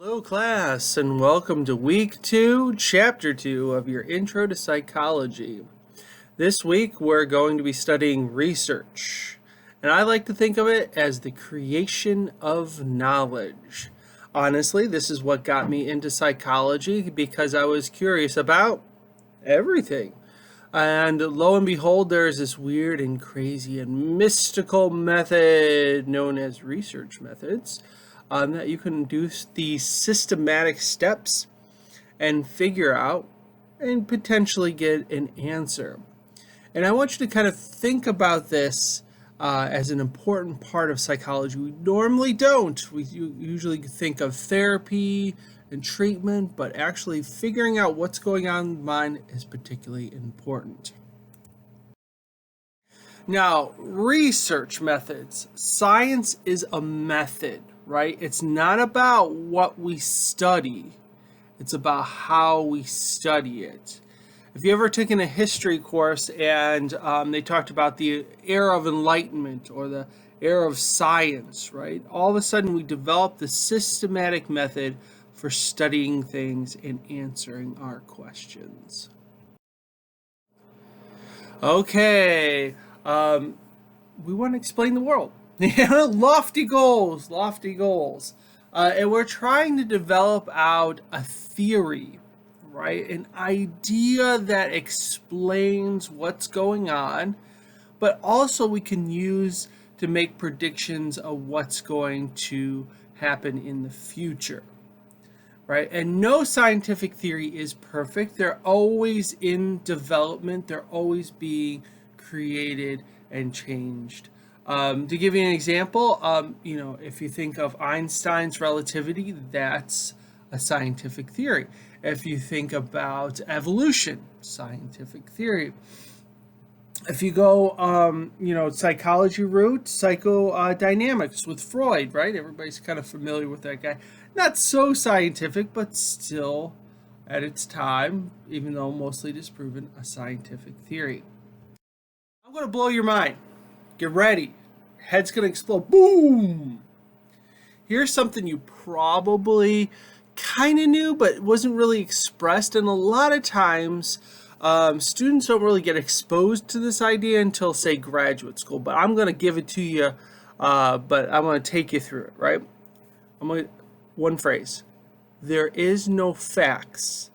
Hello, class, and welcome to week 2, chapter 2 of your Intro to Psychology. This week, we're going to be studying research, and I like to think of it as the creation of knowledge. Honestly, this is what got me into psychology because I was curious about everything. And lo and behold, there's this weird and crazy and mystical method known as research methods that you can do these systematic steps and figure out and potentially get an answer. And I want you to kind of think about this as an important part of psychology. We normally don't. We usually think of therapy and treatment, but actually figuring out what's going on in the mind is particularly important. Now, research methods. Science is a method, right? It's not about what we study. It's about how we study it. If you ever taken a history course and they talked about the era of enlightenment or the era of science, right? All of a sudden we developed the systematic method for studying things and answering our questions. Okay, we want to explain the world. Lofty goals, lofty goals. And we're trying to develop out a theory, right? An idea that explains what's going on, but also we can use to make predictions of what's going to happen in the future, right? And no scientific theory is perfect. They're always in development. They're always being created and changed. To give you an example, if you think of Einstein's relativity, that's a scientific theory. If you think about evolution, scientific theory. If you go, psychology route, psychodynamics with Freud, right? Everybody's kind of familiar with that guy. Not so scientific, but still, at its time, even though mostly disproven, a scientific theory. I'm going to blow your mind. Get ready. Head's going to explode. Boom! Here's something you probably kind of knew, but wasn't really expressed. And a lot of times, students don't really get exposed to this idea until, say, graduate school. But I'm going to give it to you, but I'm going to take you through it, right? One phrase. There is no facts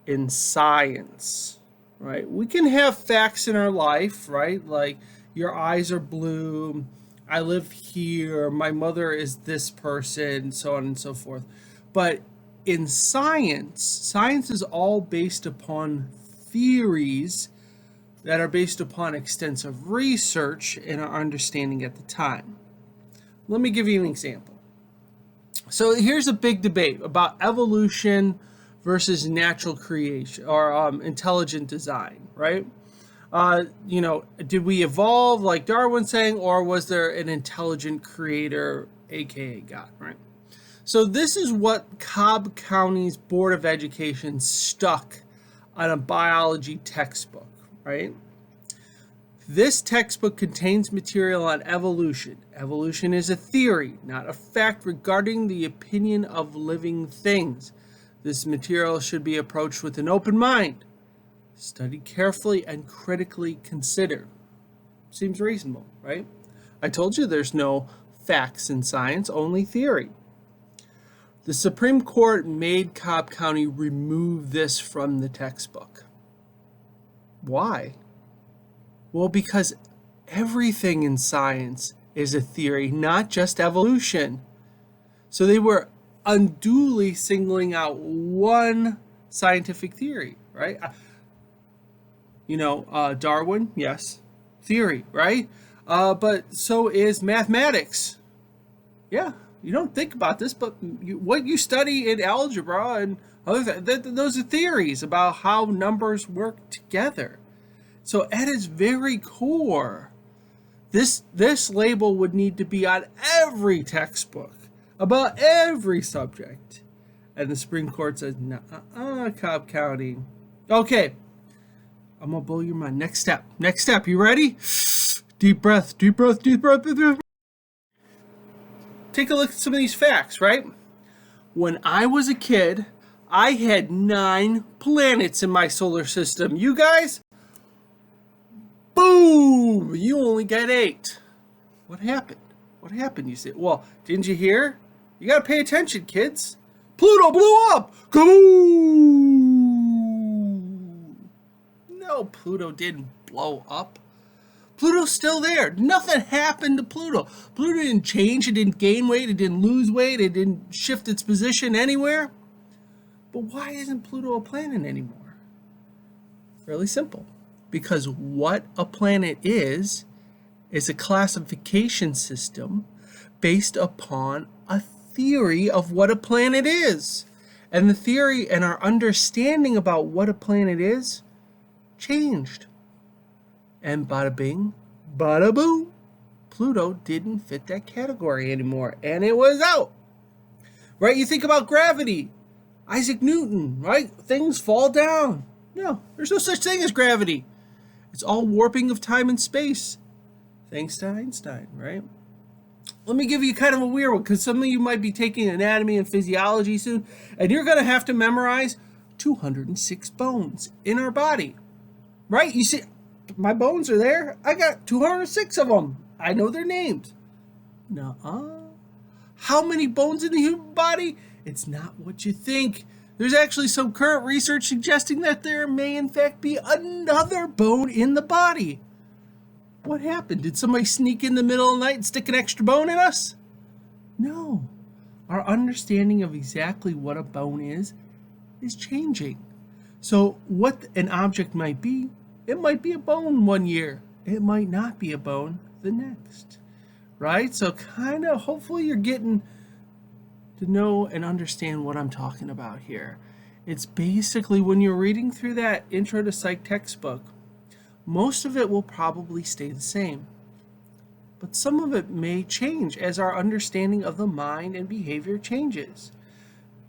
in science, right? We can have facts in our life, right? Like, your eyes are blue, I live here, my mother is this person, so on and so forth. But in science is all based upon theories that are based upon extensive research and our understanding at the time. Let me give you an example. So here's a big debate about evolution versus natural creation or intelligent design, right? Did we evolve like Darwin's saying, or was there an intelligent creator, aka God, right? So this is what Cobb County's Board of Education stuck on a biology textbook, right? This textbook contains material on evolution. Evolution is a theory, not a fact regarding the opinion of living things. This material should be approached with an open mind. Study carefully and critically consider. Seems reasonable, right? I told you there's no facts in science, only theory. The Supreme Court made Cobb County remove this from the textbook. Why? Well, because everything in science is a theory, not just evolution. So they were unduly singling out one scientific theory, right? Darwin, yes, theory, right? But so is mathematics. Yeah, you don't think about this, but what you study in algebra and other those are theories about how numbers work together. So at its very core, this label would need to be on every textbook about every subject. And the Supreme Court says, nah, Cobb County. Okay. I'm going to blow your mind. Next step. You ready? Deep breath. Take a look at some of these facts, right? When I was a kid, I had 9 planets in my solar system. You guys, boom, you only got 8. What happened? What happened? You say, well, didn't you hear? You gotta pay attention, kids. Pluto blew up! Kaboom! No, Pluto didn't blow up. Pluto's still there. Nothing happened to Pluto. Pluto didn't change. It didn't gain weight. It didn't lose weight. It didn't shift its position anywhere. But why isn't Pluto a planet anymore? Really simple. Because what a planet is a classification system based upon a theory of what a planet is. And the theory and our understanding about what a planet is changed. And bada bing, bada boom, Pluto didn't fit that category anymore, and it was out. Right? You think about gravity. Isaac Newton, right? Things fall down. No, there's no such thing as gravity. It's all warping of time and space. Thanks to Einstein, right? Let me give you kind of a weird one, because some of you might be taking anatomy and physiology soon, and you're going to have to memorize 206 bones in our body. Right? You see, my bones are there. I got 206 of them. I know their names. Nuh-uh. How many bones in the human body? It's not what you think. There's actually some current research suggesting that there may in fact be another bone in the body. What happened? Did somebody sneak in the middle of the night and stick an extra bone in us? No. Our understanding of exactly what a bone is changing. So what an object might be, it might be a bone one year. It might not be a bone the next. Right? So kind of hopefully you're getting to know and understand what I'm talking about here. It's basically when you're reading through that Intro to Psych textbook, most of it will probably stay the same. But some of it may change as our understanding of the mind and behavior changes.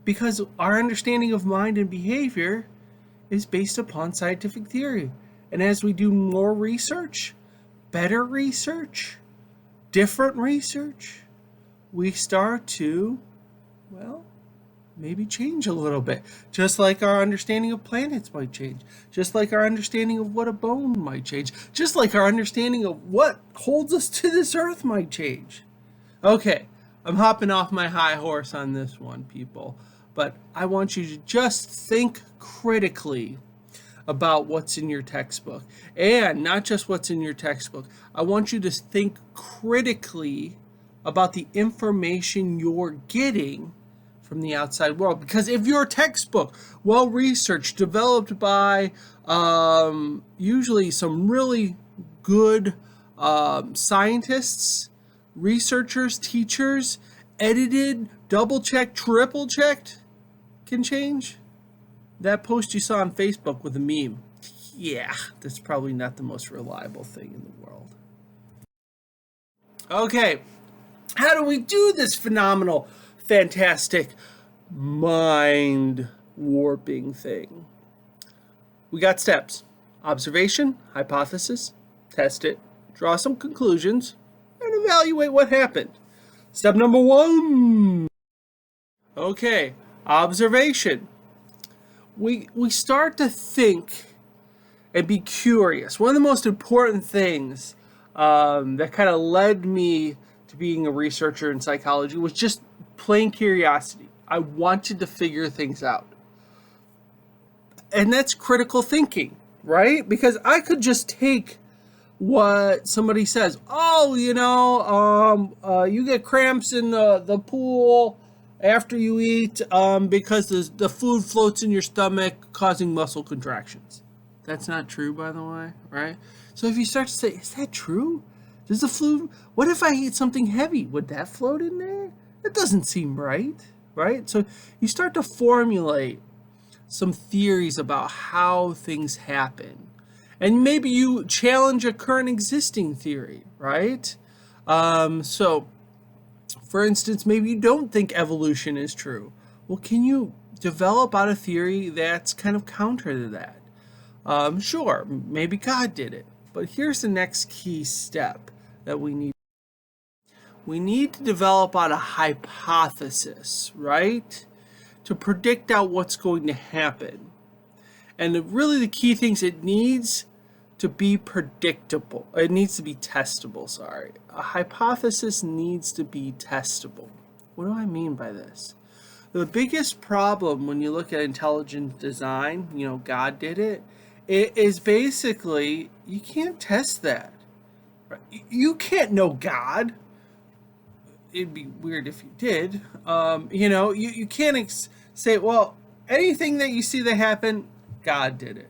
Because our understanding of mind and behavior is based upon scientific theory. And as we do more research, better research, different research, we start to, well, maybe change a little bit. Just like our understanding of planets might change. Just like our understanding of what a bone might change. Just like our understanding of what holds us to this earth might change. Okay, I'm hopping off my high horse on this one, people. But I want you to just think critically about what's in your textbook. And not just what's in your textbook. I want you to think critically about the information you're getting from the outside world. Because if your textbook, well researched, developed by usually some really good scientists, researchers, teachers, edited, double-checked, triple-checked, can change. That post you saw on Facebook with a meme, yeah, that's probably not the most reliable thing in the world. Okay, how do we do this phenomenal, fantastic, mind-warping thing? We got steps. Observation, hypothesis, test it, draw some conclusions, and evaluate what happened. Step number 1. Okay, observation. We start to think and be curious. One of the most important things that kind of led me to being a researcher in psychology was just plain curiosity. I wanted to figure things out. And that's critical thinking, right? Because I could just take what somebody says. Oh, you get cramps in the pool after you eat because the food floats in your stomach, causing muscle contractions. That's not true, by the way, right? So if you start to say, is that true? Does the food, what if I eat something heavy? Would that float in there? That doesn't seem right, right? So you start to formulate some theories about how things happen. And maybe you challenge a current existing theory, right? So, for instance, maybe you don't think evolution is true. Well, can you develop out a theory that's kind of counter to that? Sure, maybe God did it. But here's the next key step that we need. We need to develop out a hypothesis, right? to predict out what's going to happen. And really the key things, it needs to be predictable. It needs to be testable, sorry. A hypothesis needs to be testable. What do I mean by this? The biggest problem when you look at intelligent design, God did it, it is basically you can't test that. Right? You can't know God. It'd be weird if you did. You can't say, well, anything that you see that happen, God did it.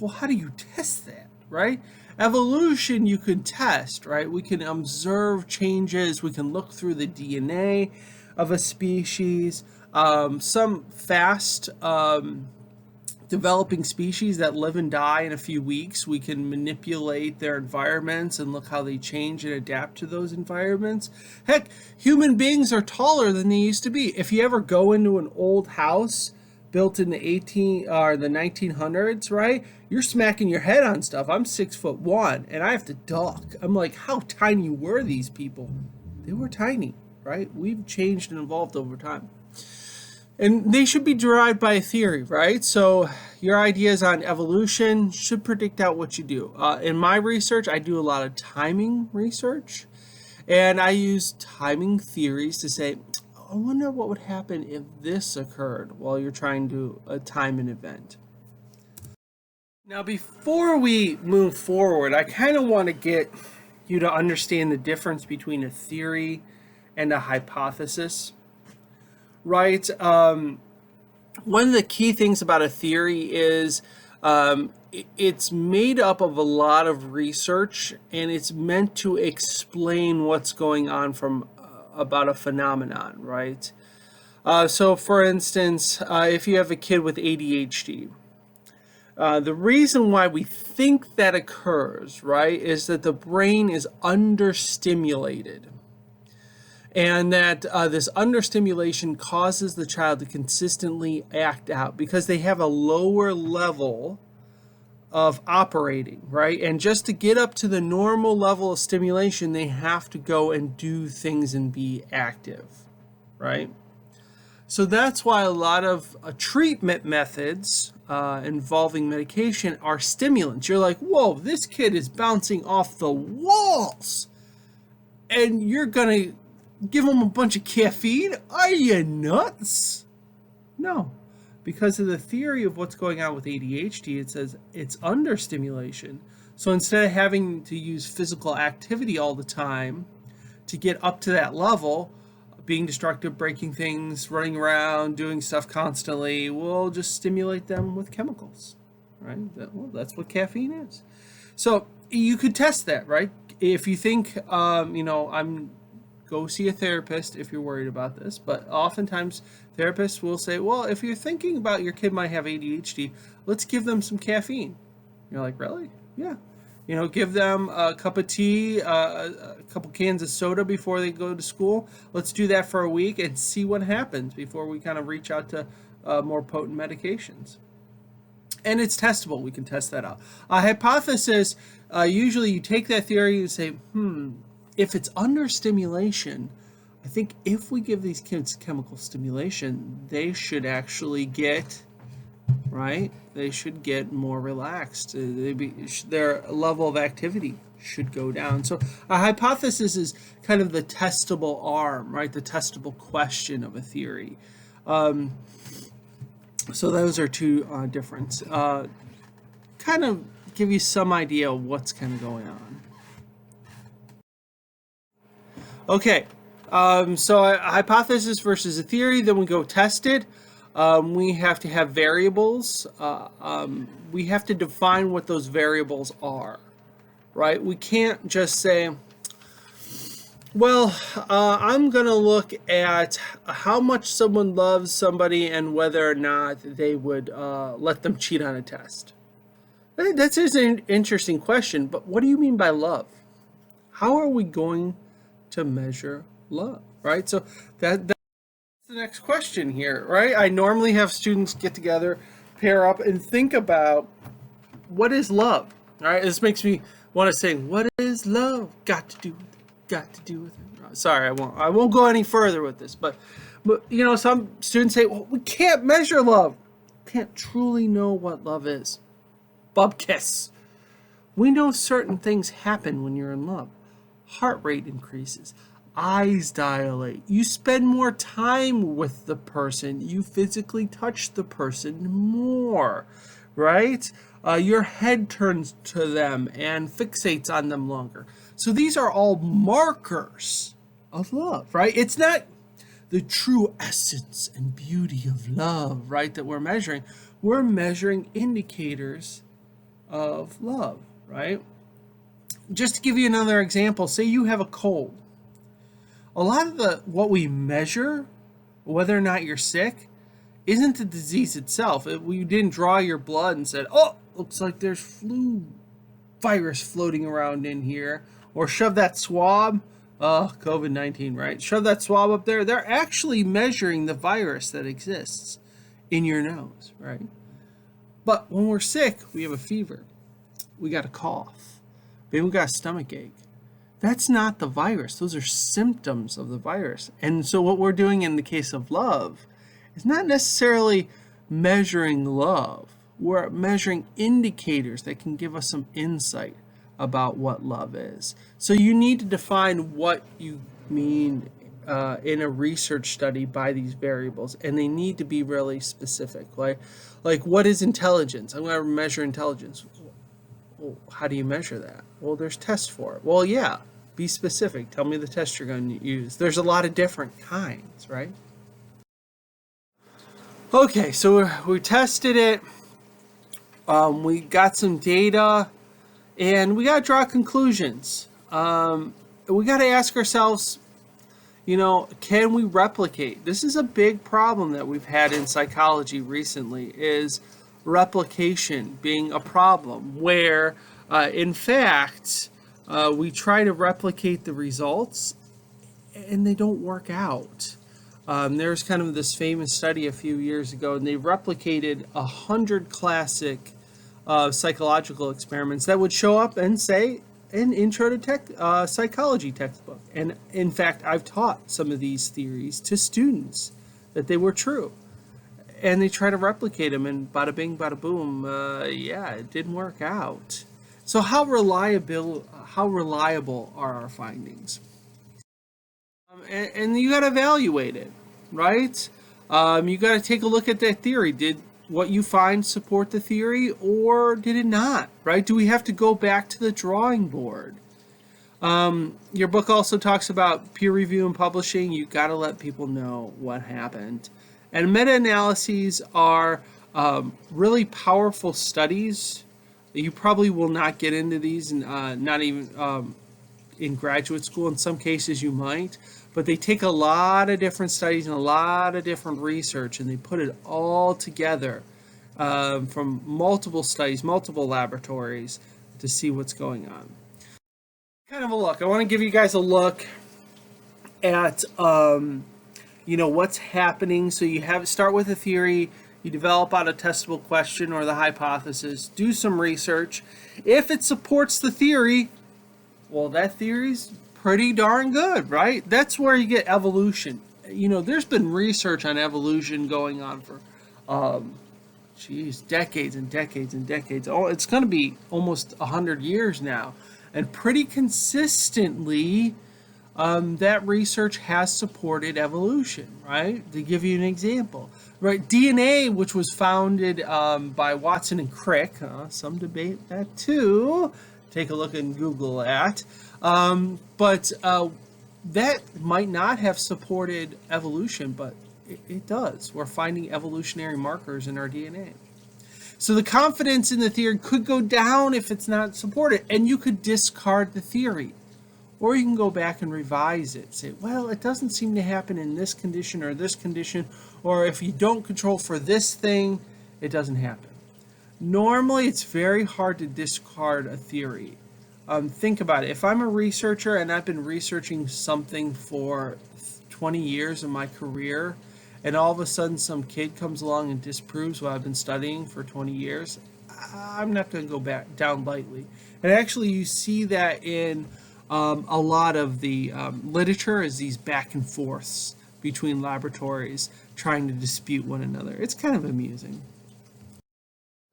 Well, how do you test that, right? Evolution you can test, right? We can observe changes. We can look through the DNA of a species. Some fast developing species that live and die in a few weeks, we can manipulate their environments and look how they change and adapt to those environments. Heck, human beings are taller than they used to be. If you ever go into an old house built in the 1900s, right? You're smacking your head on stuff. I'm 6'1" and I have to duck. I'm like, how tiny were these people? They were tiny, right? We've changed and evolved over time. And they should be derived by a theory, right? So your ideas on evolution should predict out what you do. In my research, I do a lot of timing research. And I use timing theories to say, I wonder what would happen if this occurred while you're trying to time an event. Now, before we move forward, I kind of want to get you to understand the difference between a theory and a hypothesis. Right. One of the key things about a theory is it's made up of a lot of research, and it's meant to explain what's going on from about a phenomenon, right? So, for instance, if you have a kid with ADHD, the reason why we think that occurs, right, is that the brain is understimulated. And that this understimulation causes the child to consistently act out because they have a lower level of operating, right? And just to get up to the normal level of stimulation, they have to go and do things and be active, right? So that's why a lot of treatment methods involving medication are stimulants. You're like, whoa, this kid is bouncing off the walls. And you're going to give them a bunch of caffeine? Are you nuts? No, because of the theory of what's going on with ADHD, it says it's understimulation. So instead of having to use physical activity all the time to get up to that level, being destructive, breaking things, running around, doing stuff constantly, we'll just stimulate them with chemicals, right? That's what caffeine is. So you could test that, right? If you think, go see a therapist if you're worried about this. But oftentimes therapists will say, well, if you're thinking about your kid might have ADHD, let's give them some caffeine. You're like, really? Yeah. Give them a cup of tea, a couple cans of soda before they go to school. Let's do that for a week and see what happens before we kind of reach out to more potent medications. And it's testable. We can test that out. A hypothesis, usually you take that theory and say, if it's under stimulation, I think if we give these kids chemical stimulation, they should actually get, right? They should get more relaxed. Their level of activity should go down. So a hypothesis is kind of the testable arm, right? The testable question of a theory. So those are two different. Kind of give you some idea of what's kind of going on. Okay, so a hypothesis versus a theory, then we go test it. We have to have variables. We have to define what those variables are, right? We can't just say, well, I'm going to look at how much someone loves somebody and whether or not they would let them cheat on a test. That's an interesting question, but what do you mean by love? How are we going to measure love, right? So that's the next question here, right? I normally have students get together, pair up, and think about what is love, right? This makes me want to say, what is love got to do with it? Sorry, I won't go any further with this, but But, some students say, well, we can't measure love. Can't truly know what love is. Bubkiss. We know certain things happen when you're in love. Heart rate increases. Eyes dilate. You spend more time with the person. You physically touch the person more, right? Your head turns to them and fixates on them longer. So these are all markers of love, right? It's not the true essence and beauty of love, right, that we're measuring. We're measuring indicators of love, right? Just to give you another example, say you have a cold. A lot of what we measure, whether or not you're sick, isn't the disease itself. We didn't draw your blood and said, oh, looks like there's flu virus floating around in here, or shove that swab, COVID-19, right? Shove that swab up there. They're actually measuring the virus that exists in your nose, right? But when we're sick, we have a fever, we got a cough, maybe we got a stomach ache. That's not the virus. Those are symptoms of the virus. And so what we're doing in the case of love is not necessarily measuring love. We're measuring indicators that can give us some insight about what love is. So you need to define what you mean in a research study by these variables, and they need to be really specific. Like what is intelligence? I'm going to measure intelligence. Well, how do you measure that? Well, there's tests for it. Well, yeah, be specific. Tell me the test you're going to use. There's a lot of different kinds, right? Okay, so we tested it. We got some data, and we got to draw conclusions. We got to ask ourselves, can we replicate? This is a big problem that we've had in psychology recently, is replication being a problem, where in fact we try to replicate the results and they don't work out. There's kind of this famous study a few years ago, and they replicated 100 classic psychological experiments that would show up and say an intro to psychology textbook. And in fact, I've taught some of these theories to students that they were true. And they try to replicate them, and bada bing, bada boom, it didn't work out. So how reliable are our findings? And you got to evaluate it, right? You got to take a look at that theory. Did what you find support the theory, or did it not, right? Do we have to go back to the drawing board? Your book also talks about peer review and publishing. You got to let people know what happened. And meta-analyses are really powerful studies. You probably will not get into these, not even in graduate school. In some cases you might, but they take a lot of different studies and a lot of different research, and they put it all together from multiple studies, multiple laboratories, to see what's going on. Kind of a look. I want to give you guys a look at what's happening. So you start with a theory, you develop out a testable question or the hypothesis, do some research. If it supports the theory, well, that theory's pretty darn good, right? That's where you get evolution. There's been research on evolution going on for decades and decades and decades. Oh, it's going to be almost 100 years now, and pretty consistently that research has supported evolution, right? To give you an example, right? DNA, which was founded by Watson and Crick, some debate that too. Take a look and Google that. But that might not have supported evolution, but it does. We're finding evolutionary markers in our DNA. So the confidence in the theory could go down if it's not supported, and you could discard the theory. Or you can go back and revise it. Say, well, it doesn't seem to happen in this condition or this condition, or if you don't control for this thing, it doesn't happen. Normally, it's very hard to discard a theory. Think about it. If I'm a researcher and I've been researching something for 20 years of my career, and all of a sudden some kid comes along and disproves what I've been studying for 20 years, I'm not going to go back down lightly. And actually, you see that in a lot of the literature, is these back and forths between laboratories trying to dispute one another. It's kind of amusing.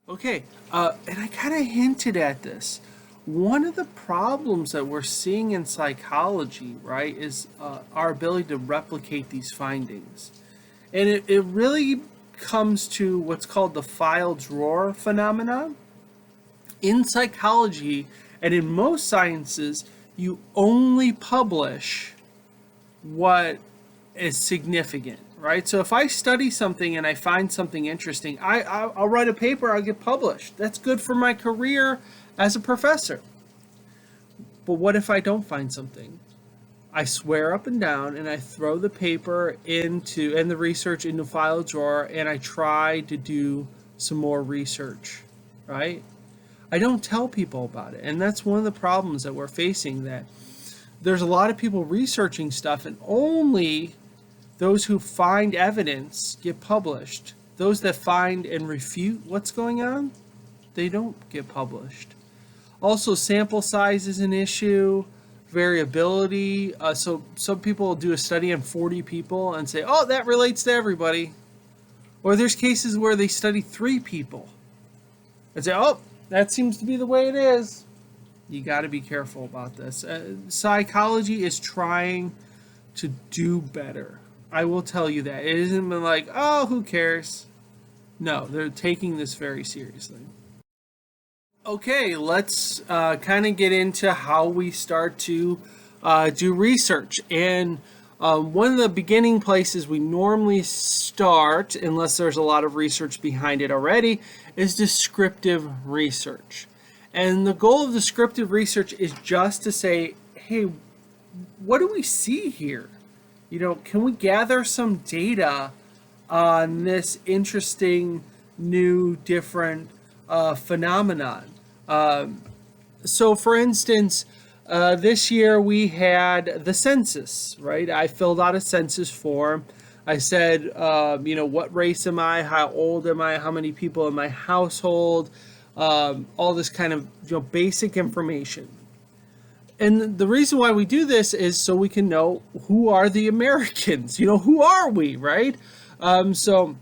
Okay, and I kind of hinted at this. One of the problems that we're seeing in psychology, right, is our ability to replicate these findings. And it really comes to what's called the file drawer phenomenon. In psychology and in most sciences, you only publish what is significant, right? So if I study something and I find something interesting, I'll write a paper, I'll get published. That's good for my career as a professor. But what if I don't find something? I swear up and down and I throw the paper into and the research into file drawer and I try to do some more research, right? I don't tell people about it. And that's one of the problems that we're facing, that there's a lot of people researching stuff and only those who find evidence get published. Those that find and refute what's going on, they don't get published. Also, sample size is an issue, variability. So some people will do a study on 40 people and say, oh, that relates to everybody. Or there's cases where they study 3 people and say, oh, that seems to be the way it is. You got to be careful about this. Psychology is trying to do better. I will tell you that. It isn't been like, oh, who cares? No, they're taking this very seriously. Okay, let's kind of get into how we start to do research. And one of the beginning places we normally start, unless there's a lot of research behind it already, is descriptive research. And the goal of descriptive research is just to say, hey, what do we see here? You know, can we gather some data on this interesting, new, different phenomenon? So, for instance, this year we had the census, right? I filled out a census form. I said, what race am I? How old am I? How many people in my household? All this kind of basic information. And the reason why we do this is so we can know who are the Americans. Who are we, right? So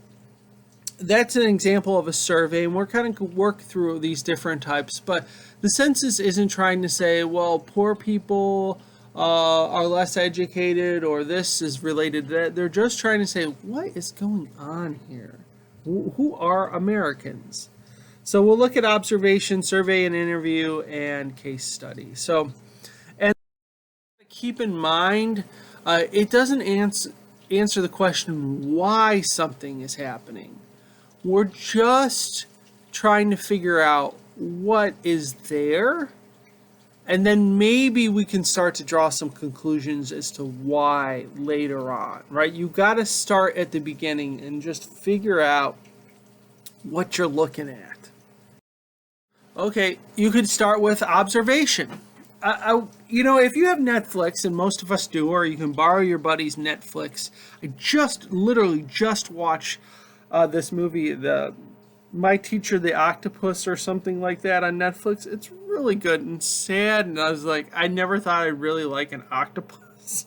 that's an example of a survey, and we're kind of work through these different types. But the census isn't trying to say, well, poor people are less educated, or this is related to that. They're just trying to say, what is going on here? Who are Americans? So we'll look at observation, survey and interview, and case study. So, and keep in mind, it doesn't answer the question why something is happening. We're just trying to figure out what is there, and then maybe we can start to draw some conclusions as to why later on, right? You got to start at the beginning and just figure out what you're looking at. Okay, you could start with observation. If you have Netflix, and most of us do, or you can borrow your buddy's Netflix. I literally just watched this movie, My Teacher the Octopus or something like that on Netflix. It's really good and sad, and I was like, I never thought I'd really like an octopus.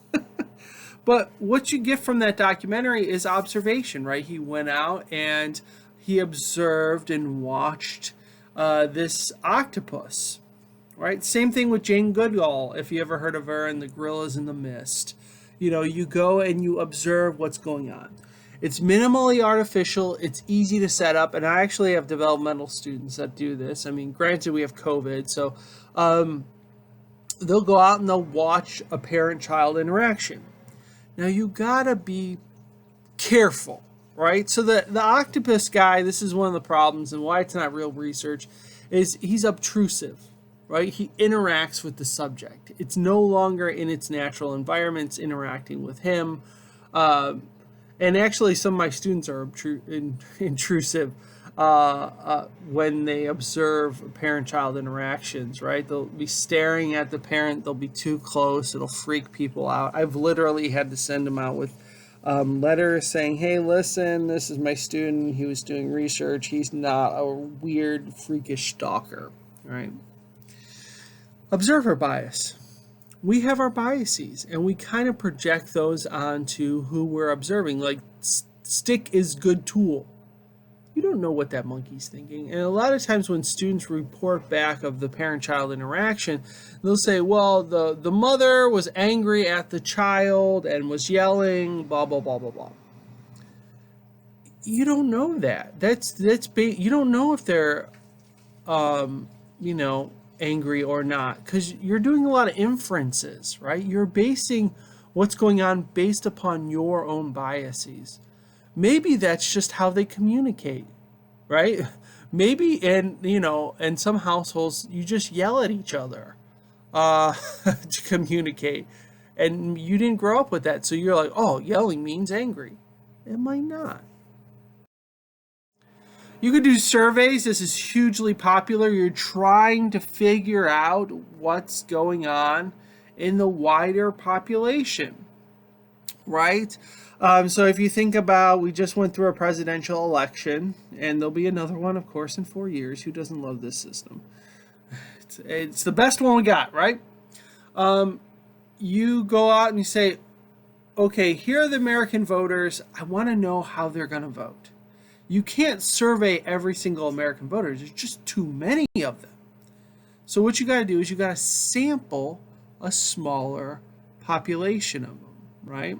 But what you get from that documentary is observation, right? He went out and he observed and watched this octopus, right? Same thing with Jane Goodall, if you ever heard of her, and the Gorillas in the Mist. You go and you observe what's going on. It's minimally artificial, it's easy to set up, and I actually have developmental students that do this. I mean, granted, we have COVID, so they'll go out and they'll watch a parent-child interaction. Now, you gotta be careful, right? So the octopus guy, this is one of the problems and why it's not real research, is he's obtrusive, right? He interacts with the subject. It's no longer in its natural environment, it's interacting with him. And actually, some of my students are intrusive when they observe parent-child interactions, right? They'll be staring at the parent. They'll be too close. It'll freak people out. I've literally had to send them out with letters saying, hey, listen, this is my student. He was doing research. He's not a weird, freakish stalker, right? Observer bias. we have our biases and we kind of project those onto who we're observing. Like, stick is good tool. You don't know what that monkey's thinking. And a lot of times when students report back of the parent-child interaction, they'll say, well, the mother was angry at the child and was yelling, blah, blah, blah, blah, blah. You don't know that. You don't know if they're, angry or not, because you're doing a lot of inferences, right? You're basing what's going on based upon your own biases. Maybe that's just how they communicate, right? Maybe in some households you just yell at each other to communicate, and you didn't grow up with that, so you're like, oh, yelling means angry. It might not. You could do surveys. This is hugely popular. You're trying to figure out what's going on in the wider population, right? So if you think about, we just went through a presidential election, and there'll be another one, of course, in 4 years. Who doesn't love this system? It's the best one we got, right? You go out and you say, okay, here are the American voters. I want to know how they're going to vote. You can't survey every single American voter. There's just too many of them. So what you got to do is you got to sample a smaller population of them, right?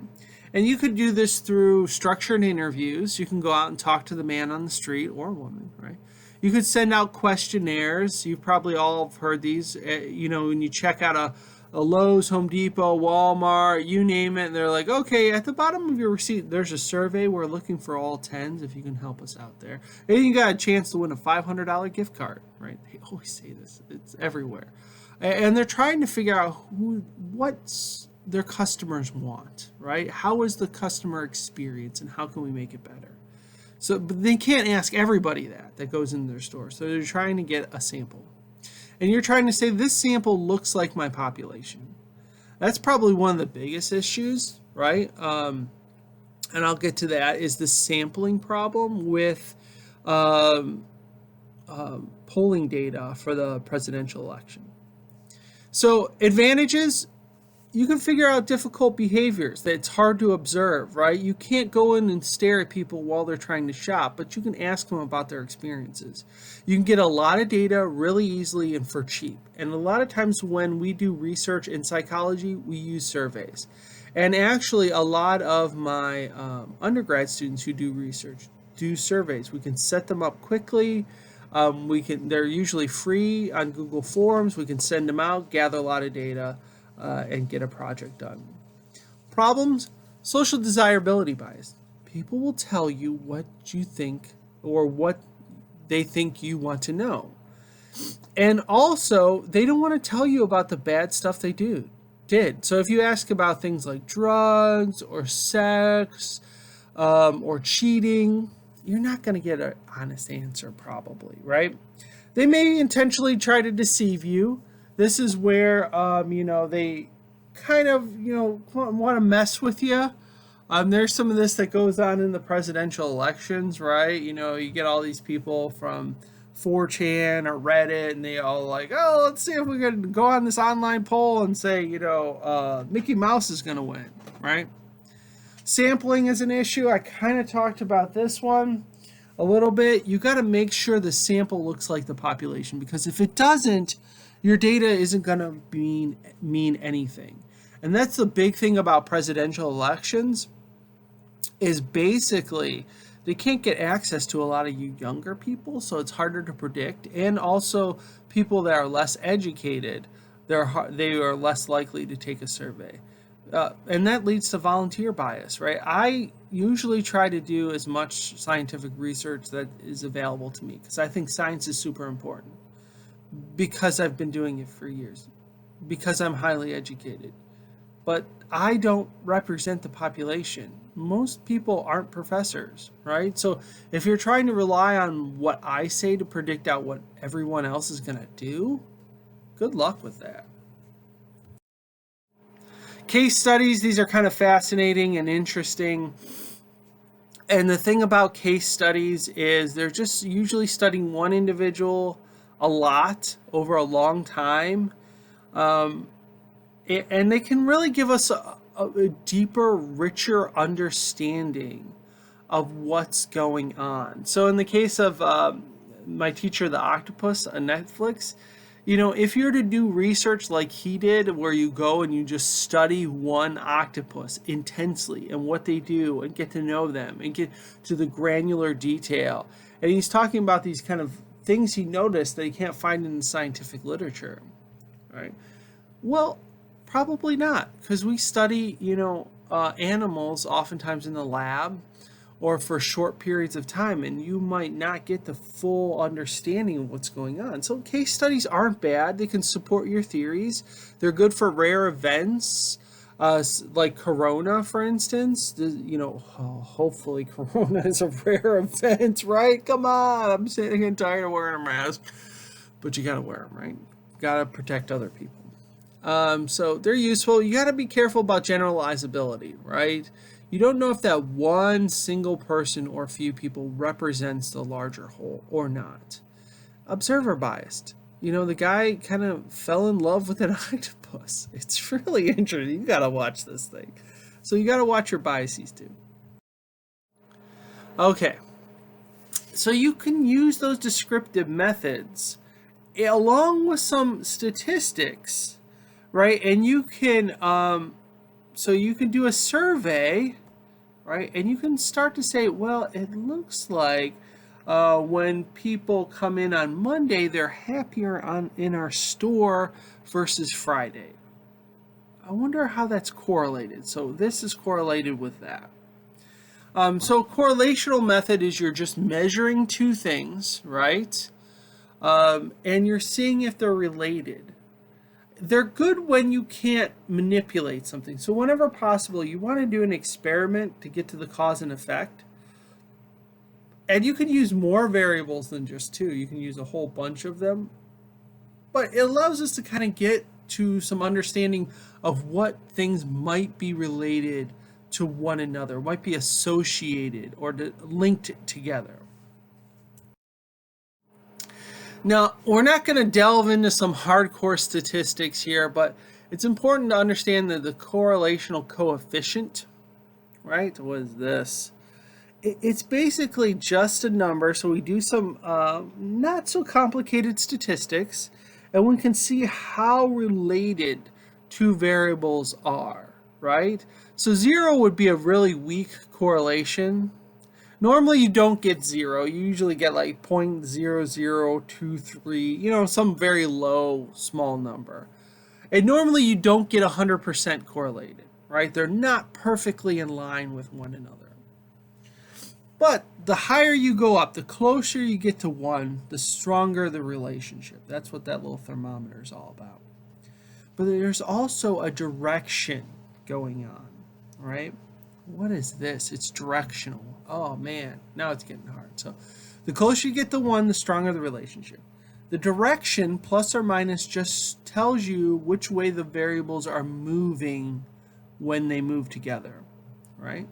And you could do this through structured interviews. You can go out and talk to the man on the street or woman, right? You could send out questionnaires. You've probably all heard these. When you check out a Lowe's, Home Depot, Walmart, you name it, and they're like, okay, at the bottom of your receipt, there's a survey. We're looking for all 10s if you can help us out there. And you got a chance to win a $500 gift card, right? They always say this. It's everywhere. And they're trying to figure out what's their customers want, right? How is the customer experience and how can we make it better? So, but they can't ask everybody that goes into their store. So they're trying to get a sample. And you're trying to say, this sample looks like my population. That's probably one of the biggest issues, right? And I'll get to that, is the sampling problem with polling data for the presidential election. So advantages, you can figure out difficult behaviors that it's hard to observe, right? You can't go in and stare at people while they're trying to shop, but you can ask them about their experiences. You can get a lot of data really easily and for cheap. And a lot of times when we do research in psychology, we use surveys. And actually, a lot of my undergrad students who do research do surveys. We can set them up quickly. They're usually free on Google Forms. We can send them out, gather a lot of data, and get a project done. Problems: social desirability bias. People will tell you what you think or what they think you want to know. And also, they don't want to tell you about the bad stuff they did. So if you ask about things like drugs or sex or cheating, you're not going to get an honest answer probably, right? They may intentionally try to deceive you. This is where, they kind of, want to mess with you. There's some of this that goes on in the presidential elections, right? You get all these people from 4chan or Reddit, and they all like, oh, let's see if we can go on this online poll and say, Mickey Mouse is going to win, right? Sampling is an issue. I kind of talked about this one a little bit. You got to make sure the sample looks like the population, because if it doesn't, your data isn't going to mean anything. And that's the big thing about presidential elections, is basically they can't get access to a lot of you younger people, so it's harder to predict. And also people that are less educated, they are less likely to take a survey. And that leads to volunteer bias, right? I usually try to do as much scientific research that is available to me, because I think science is super important, because I've been doing it for years, because I'm highly educated. But I don't represent the population. Most people aren't professors, right? So if you're trying to rely on what I say to predict out what everyone else is going to do, good luck with that. Case studies, these are kind of fascinating and interesting. And the thing about case studies is they're just usually studying one individual a lot over a long time. And they can really give us a deeper, richer understanding of what's going on. So in the case of My Teacher the Octopus on Netflix, if you're to do research like he did, where you go and you just study one octopus intensely and what they do and get to know them and get to the granular detail. And he's talking about these kind of things he noticed that he can't find in the scientific literature, right? Well, probably not, because we study, animals oftentimes in the lab or for short periods of time, and you might not get the full understanding of what's going on. So case studies aren't bad. They can support your theories. They're good for rare events, like Corona, for instance. Hopefully Corona is a rare event, right? Come on, I'm sitting and tired of wearing a mask. But you gotta wear them, right? Gotta protect other people. So they're useful. You gotta be careful about generalizability, right? You don't know if that one single person or few people represents the larger whole or not. Observer biased. The guy kind of fell in love with an octopus. It's really interesting. You gotta watch this thing. So you gotta watch your biases too. Okay. So you can use those descriptive methods along with some statistics, right? And you can so you can do a survey, right? And you can start to say, well, it looks like when people come in on Monday, they're happier in our store versus Friday. I wonder how that's correlated. So this is correlated with that. So correlational method is you're just measuring two things, right? And you're seeing if they're related. They're good when you can't manipulate something. So whenever possible, you want to do an experiment to get to the cause and effect. And you can use more variables than just two. You can use a whole bunch of them. But it allows us to kind of get to some understanding of what things might be related to one another, might be associated or linked together. Now, we're not going to delve into some hardcore statistics here, but it's important to understand that the correlational coefficient, right? What is this? It's basically just a number. So we do some not so complicated statistics, and we can see how related two variables are, right? So 0 would be a really weak correlation. Normally you don't get 0. You usually get like 0.0023, some very low, small number. And normally you don't get 100% correlated, right? They're not perfectly in line with one another. But the higher you go up, the closer you get to 1, the stronger the relationship. That's what that little thermometer is all about. But there's also a direction going on, right? What is this? It's directional. Oh man, now it's getting hard. So the closer you get to 1, the stronger the relationship. The direction, plus or minus, just tells you which way the variables are moving when they move together, right?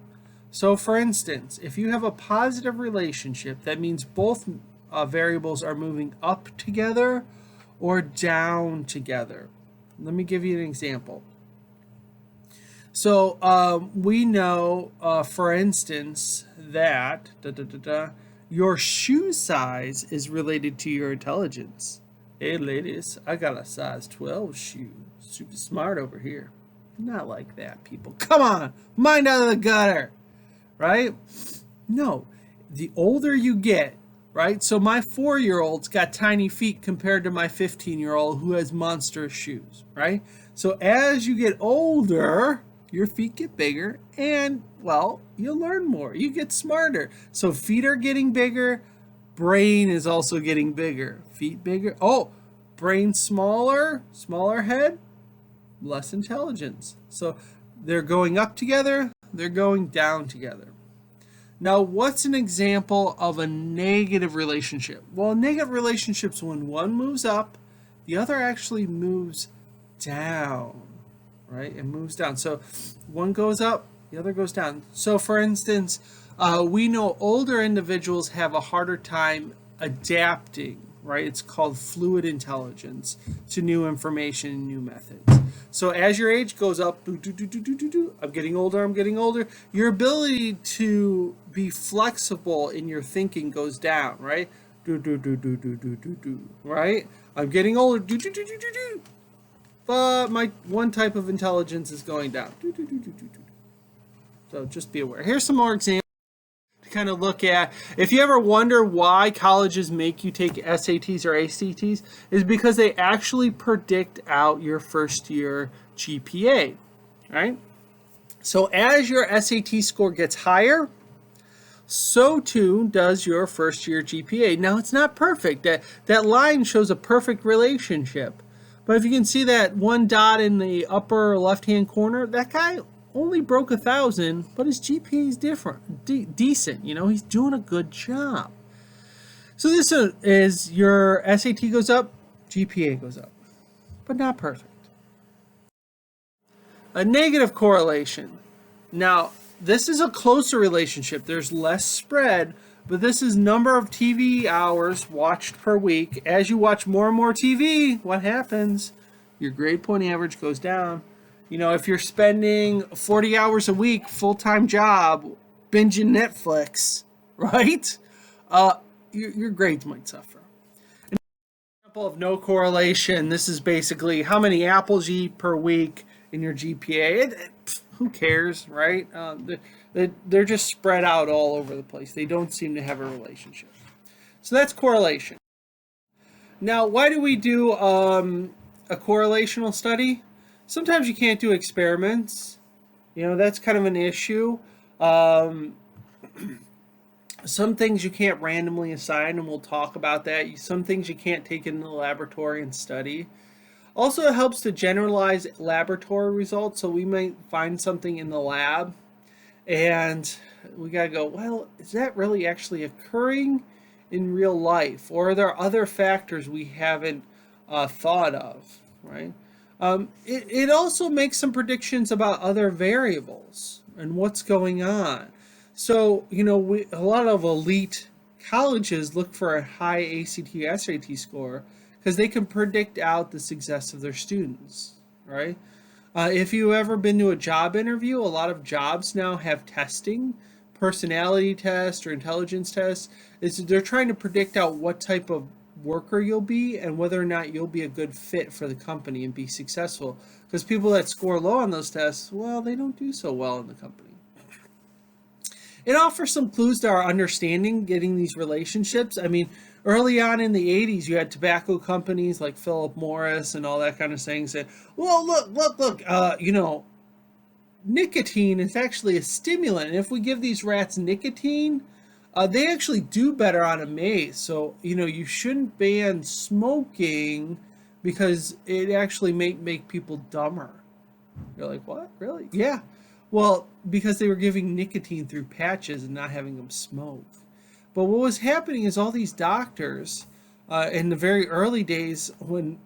So for instance, if you have a positive relationship, that means both variables are moving up together or down together. Let me give you an example. So we know, for instance, that your shoe size is related to your intelligence. Hey, ladies, I got a size 12 shoe. Super smart over here. Not like that, people. Come on, mind out of the gutter, right? No, the older you get, right? So my 4-year-old's got tiny feet compared to my 15-year-old who has monstrous shoes, right? So as you get older, your feet get bigger and, well, you learn more. You get smarter. So feet are getting bigger. Brain is also getting bigger. Feet bigger. Oh, brain smaller. Smaller head. Less intelligence. So they're going up together. They're going down together. Now, what's an example of a negative relationship? Well, negative relationships when one moves up, the other actually moves down. Right? It moves down. So one goes up, the other goes down. So for instance, we know older individuals have a harder time adapting, right? It's called fluid intelligence to new information and new methods. So as your age goes up, I'm getting older, I'm getting older, your ability to be flexible in your thinking goes down, right? Right? I'm getting older, but my one type of intelligence is going down. So just be aware. Here's some more examples to kind of look at. If you ever wonder why colleges make you take SATs or ACTs, is because they actually predict out your first year GPA, right? So as your SAT score gets higher, so too does your first year GPA. Now it's not perfect. That line shows a perfect relationship. But if you can see that one dot in the upper left-hand corner, that guy only broke 1,000, but his GPA is different, decent. You know, he's doing a good job. So this is your SAT goes up, GPA goes up, but not perfect. A negative correlation. Now, this is a closer relationship. There's less spread, but this is number of TV hours watched per week. As you watch more and more TV, what happens? Your grade point average goes down. You know, if you're spending 40 hours a week, full-time job, binging Netflix, right? Your grades might suffer. An example of no correlation, this is basically how many apples you eat per week in your GPA. Who cares, right? They're just spread out all over the place. They don't seem to have a relationship. So that's correlation. Now, why do we do a correlational study? Sometimes you can't do experiments. You know, that's kind of an issue. Some things you can't randomly assign, and we'll talk about that. Some things you can't take into the laboratory and study. Also, it helps to generalize laboratory results. So we might find something in the lab, and we got to go, well, is that really actually occurring in real life? Or are there other factors we haven't thought of, right? It also makes some predictions about other variables and what's going on. So, you know, a lot of elite colleges look for a high ACT, SAT score because they can predict out the success of their students, right? If you've ever been to a job interview, a lot of jobs now have testing, personality tests or intelligence tests. They're trying to predict out what type of worker you'll be and whether or not you'll be a good fit for the company and be successful. Because people that score low on those tests, well, they don't do so well in the company. It offers some clues to our understanding, getting these relationships. I mean, early on in the 80s, you had tobacco companies like Philip Morris and all that kind of thing saying, well, look, you know, nicotine is actually a stimulant. And if we give these rats nicotine, they actually do better on a maze. So, you know, you shouldn't ban smoking because it actually make people dumber. You're like, what? Really? Yeah. Well, because they were giving nicotine through patches and not having them smoke. But what was happening is all these doctors in the very early days when,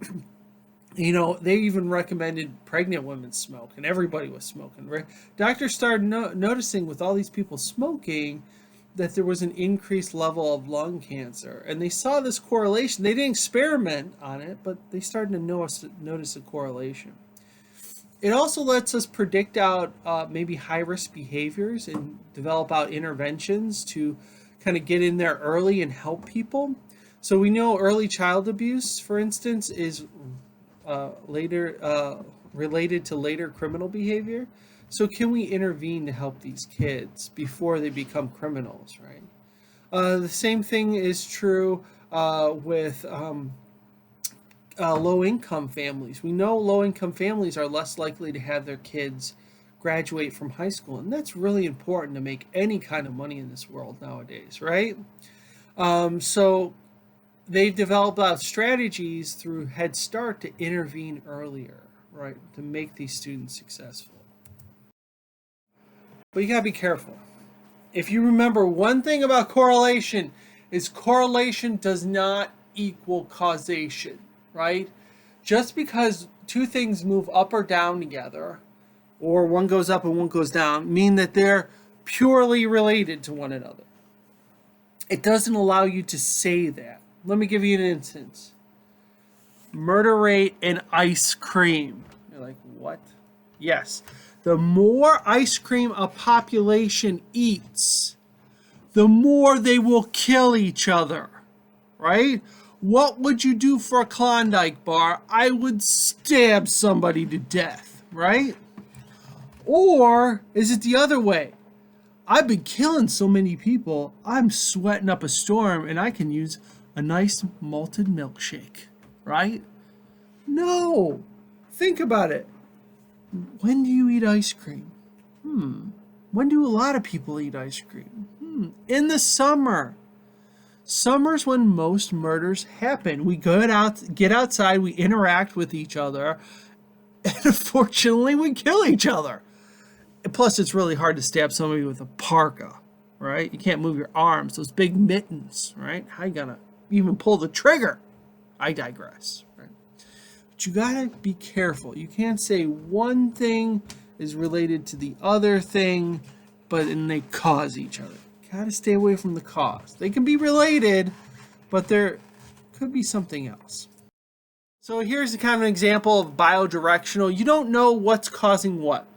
you know, they even recommended pregnant women smoke and everybody was smoking, right? Doctors started noticing with all these people smoking that there was an increased level of lung cancer. And they saw this correlation. They didn't experiment on it, but they started to notice a correlation. It also lets us predict out maybe high-risk behaviors and develop out interventions to kind of get in there early and help people. So we know early child abuse, for instance, is related to later criminal behavior. So can we intervene to help these kids before they become criminals, right? The same thing is true with low-income families. We know low-income families are less likely to have their kids graduate from high school, and that's really important to make any kind of money in this world nowadays, right? So they've developed out strategies through Head Start to intervene earlier, right, to make these students successful. But you gotta be careful. If you remember one thing about correlation is correlation does not equal causation, right? Just because two things move up or down together, or one goes up and one goes down, mean that they're purely related to one another. It doesn't allow you to say that. Let me give you an instance. Murder rate and ice cream. You're like, What? Yes. The more ice cream a population eats, the more they will kill each other, right? What would you do for a Klondike bar? I would stab somebody to death, right? Or is it the other way? I've been killing so many people, I'm sweating up a storm and I can use a nice malted milkshake, right? No. Think about it. When do you eat ice cream? When do a lot of people eat ice cream? In the summer. Summer's when most murders happen. We get outside, we interact with each other, and unfortunately we kill each other. And plus, it's really hard to stab somebody with a parka, right? You can't move your arms, those big mittens, right? How you gonna even pull the trigger? I digress, right? But you gotta be careful. You can't say one thing is related to the other thing, but then they cause each other. You gotta stay away from the cause. They can be related, but there could be something else. So here's kind of an example of biodirectional. You don't know what's causing what.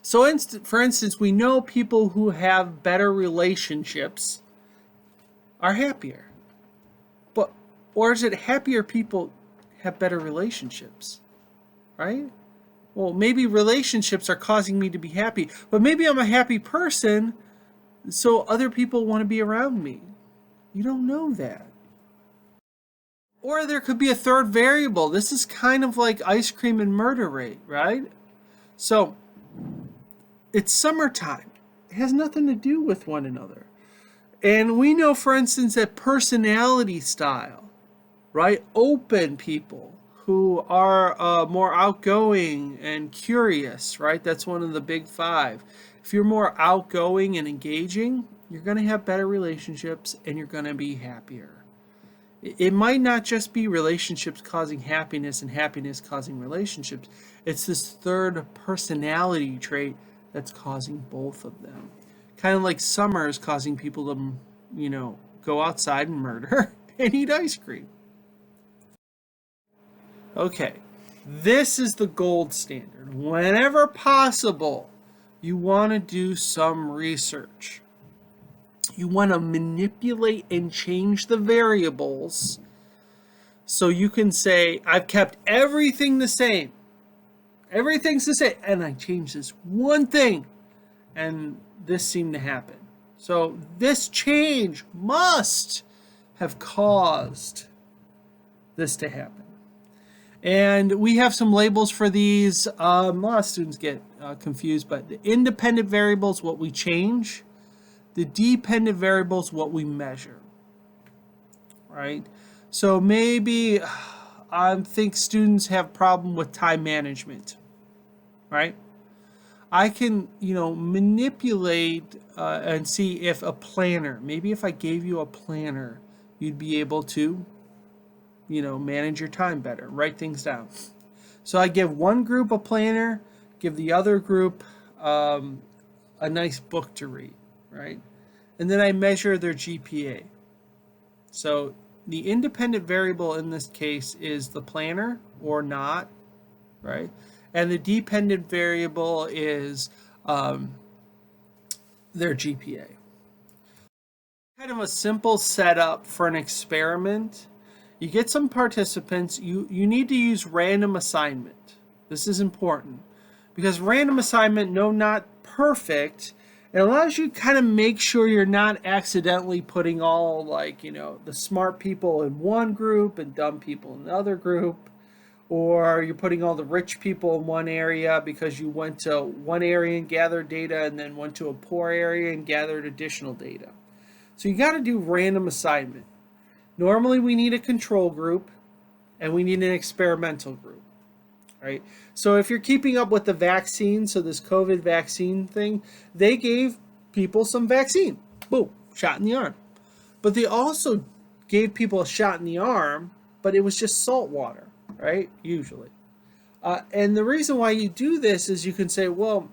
So for instance, we know people who have better relationships are happier. Or is it happier people have better relationships, right? Well, maybe relationships are causing me to be happy, but maybe I'm a happy person, so other people want to be around me. You don't know that. Or there could be a third variable. This is kind of like ice cream and murder rate, right? So it's summertime. It has nothing to do with one another. And we know, for instance, that personality style, right? Open people who are more outgoing and curious, right? That's one of the big five. If you're more outgoing and engaging, you're going to have better relationships and you're going to be happier. It might not just be relationships causing happiness and happiness causing relationships. It's this third personality trait that's causing both of them. Kind of like summer is causing people to, go outside and murder and eat ice cream. Okay, this is the gold standard. Whenever possible, you want to do some research. You want to manipulate and change the variables so you can say, I've kept everything the same. Everything's the same. And I changed this one thing. And this seemed to happen. So this change must have caused this to happen. And we have some labels for these. A lot of students get confused, but the independent variables, what we change. The dependent variables, what we measure. Right? So maybe I think students have problem with time management. Right? I can, manipulate and see if a planner, maybe if I gave you a planner, you'd be able to, manage your time better, write things down. So I give one group a planner, give the other group a nice book to read, right? And then I measure their GPA. So the independent variable in this case is the planner or not, right? And the dependent variable is their GPA. Kind of a simple setup for an experiment. You get some participants. You need to use random assignment. This is important because random assignment, no, not perfect. It allows you to kind of make sure you're not accidentally putting all the smart people in one group and dumb people in the other group. Or you're putting all the rich people in one area because you went to one area and gathered data and then went to a poor area and gathered additional data. So you got to do random assignment. Normally we need a control group and we need an experimental group, right? So if you're keeping up with the vaccine, so this COVID vaccine thing, they gave people some vaccine. Boom, shot in the arm. But they also gave people a shot in the arm, but it was just salt water. Right? Usually. And the reason why you do this is you can say, well,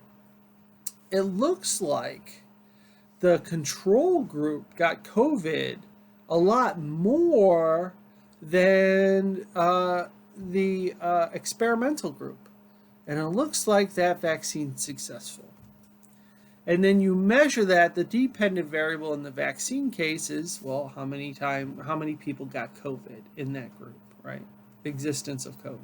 it looks like the control group got COVID a lot more than the experimental group. and it looks like that vaccine's successful. And then you measure that. The dependent variable in the vaccine case is, well, how many people got COVID in that group, right? Existence of COVID.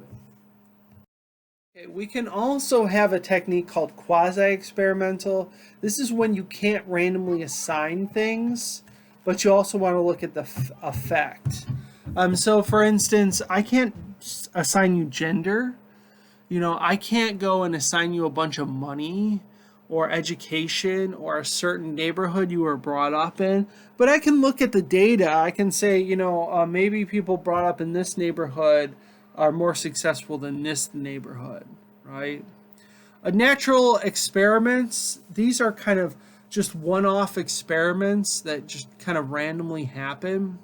Okay, we can also have a technique called quasi-experimental. This is when you can't randomly assign things, but you also want to look at the effect. So for instance, I can't assign you gender. I can't go and assign you a bunch of money or education or a certain neighborhood you were brought up in, but I can look at the data. I can say, maybe people brought up in this neighborhood are more successful than this neighborhood, right? Natural experiments, these are kind of just one-off experiments that just kind of randomly happen.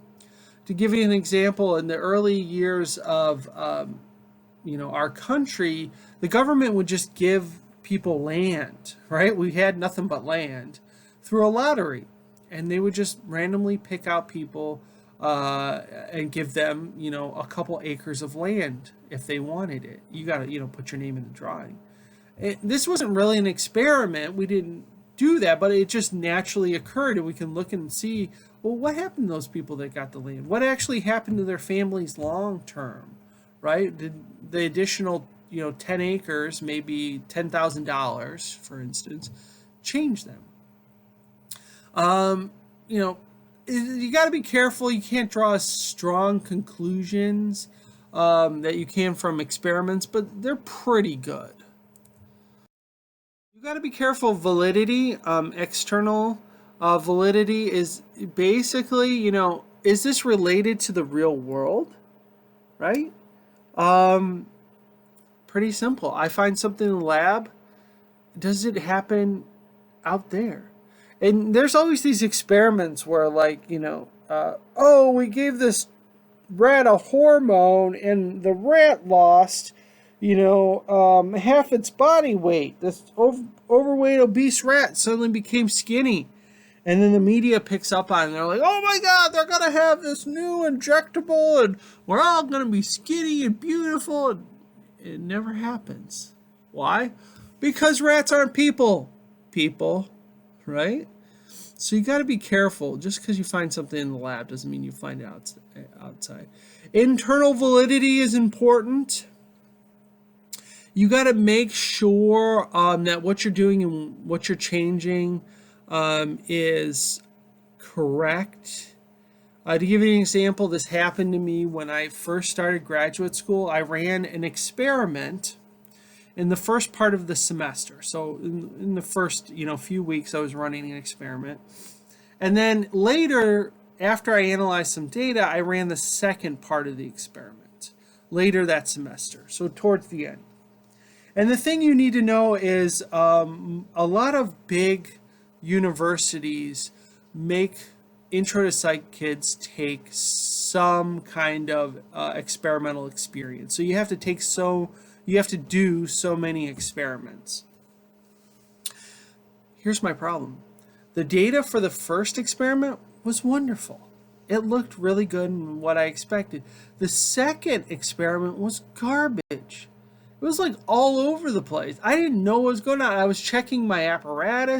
To give you an example, in the early years of our country, the government would just give people land, right? We had nothing but land through a lottery, and they would just randomly pick out people and give them, a couple acres of land if they wanted it. You got to, put your name in the drawing. This wasn't really an experiment. We didn't do that, but it just naturally occurred, and we can look and see, well, what happened to those people that got the land? What actually happened to their families long term, right? Did the additional 10 acres, maybe $10,000, for instance, change them? You got to be careful. You can't draw strong conclusions that you can from experiments, but they're pretty good. You got to be careful of validity. External validity is basically, is this related to the real world, right? Pretty simple. I find something in the lab. Does it happen out there? And there's always these experiments where, we gave this rat a hormone and the rat lost, half its body weight. This overweight, obese rat suddenly became skinny. And then the media picks up on it, and they're like, oh my God, they're going to have this new injectable, and we're all going to be skinny and beautiful. And it never happens. Why? Because rats aren't people, right? So you got to be careful. Just because you find something in the lab doesn't mean you find it outside. Internal validity is important. You got to make sure that what you're doing and what you're changing is correct. To give you an example, this happened to me when I first started graduate school. I ran an experiment in the first part of the semester. So in the first few weeks, I was running an experiment. And then later, after I analyzed some data, I ran the second part of the experiment later that semester, so towards the end. And the thing you need to know is a lot of big universities make intro to psych kids take some kind of experimental experience. So you have to do so many experiments. Here's my problem. The data for the first experiment was wonderful. It looked really good and what I expected. The second experiment was garbage. It was like all over the place. I didn't know what was going on. I was checking my apparandi.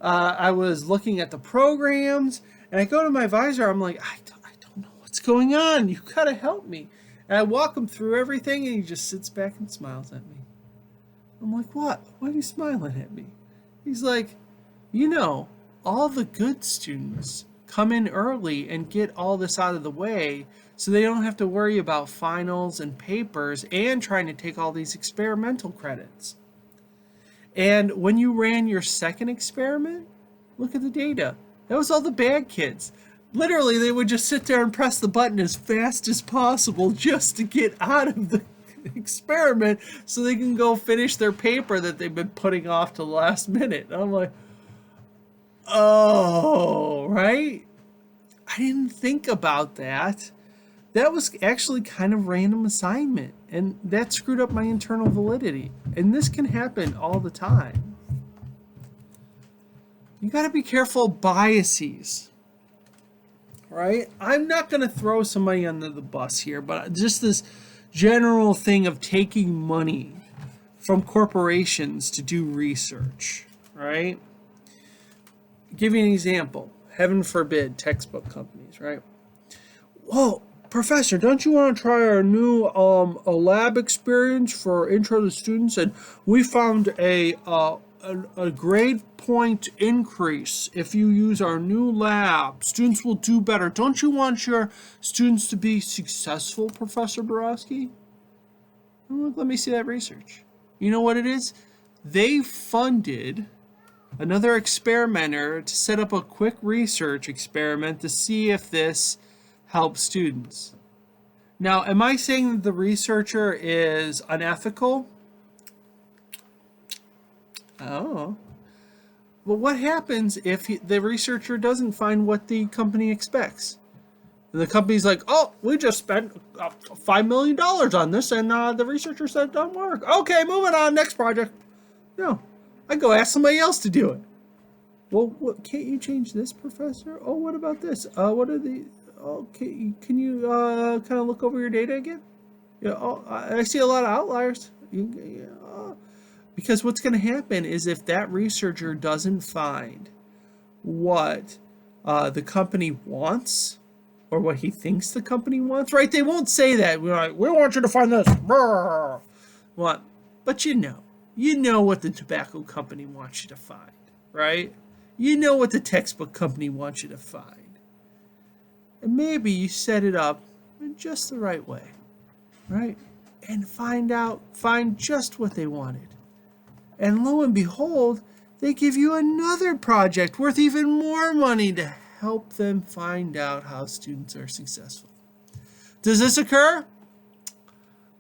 I was looking at the programs, and I go to my advisor. I'm like, I don't know what's going on. You gotta help me. And I walk him through everything, and he just sits back and smiles at me. I'm like, what? Why are you smiling at me? He's like, all the good students come in early and get all this out of the way so they don't have to worry about finals and papers and trying to take all these experimental credits. And when you ran your second experiment, look at the data. That was all the bad kids. Literally, they would just sit there and press the button as fast as possible just to get out of the experiment so they can go finish their paper that they've been putting off to the last minute. And I'm like, oh, right? I didn't think about that. That was actually kind of random assignment, and that screwed up my internal validity. And this can happen all the time. You got to be careful of biases, right? I'm not going to throw somebody under the bus here, but just general thing of taking money from corporations to do research, right? Give you an example. Heaven forbid, textbook companies, right? Whoa, professor, don't you want to try our new a lab experience for intro to students? And we found a grade point increase if you use our new lab. Students will do better. Don't you want your students to be successful, Professor Borowski? Let me see that research. You know what it is? They funded another experimenter to set up a quick research experiment to see if this helps students. Now, am I saying that the researcher is unethical? Oh. Well, what happens if the researcher doesn't find what the company expects? And the company's like, oh, we just spent $5 million on this, and the researcher said it doesn't work. Okay, moving on, next project. No, I go ask somebody else to do it. Well, can't you change this, Professor? Oh, what about this? What are the... Okay, can you kind of look over your data again? Yeah, I see a lot of outliers. Because what's going to happen is if that researcher doesn't find what the company wants or what he thinks the company wants, right? They won't say that. We're like, we want you to find this. What? But you know what the tobacco company wants you to find, right? You know what the textbook company wants you to find. And maybe you set it up in just the right way, right? And find just what they wanted. And lo and behold, they give you another project worth even more money to help them find out how students are successful. Does this occur?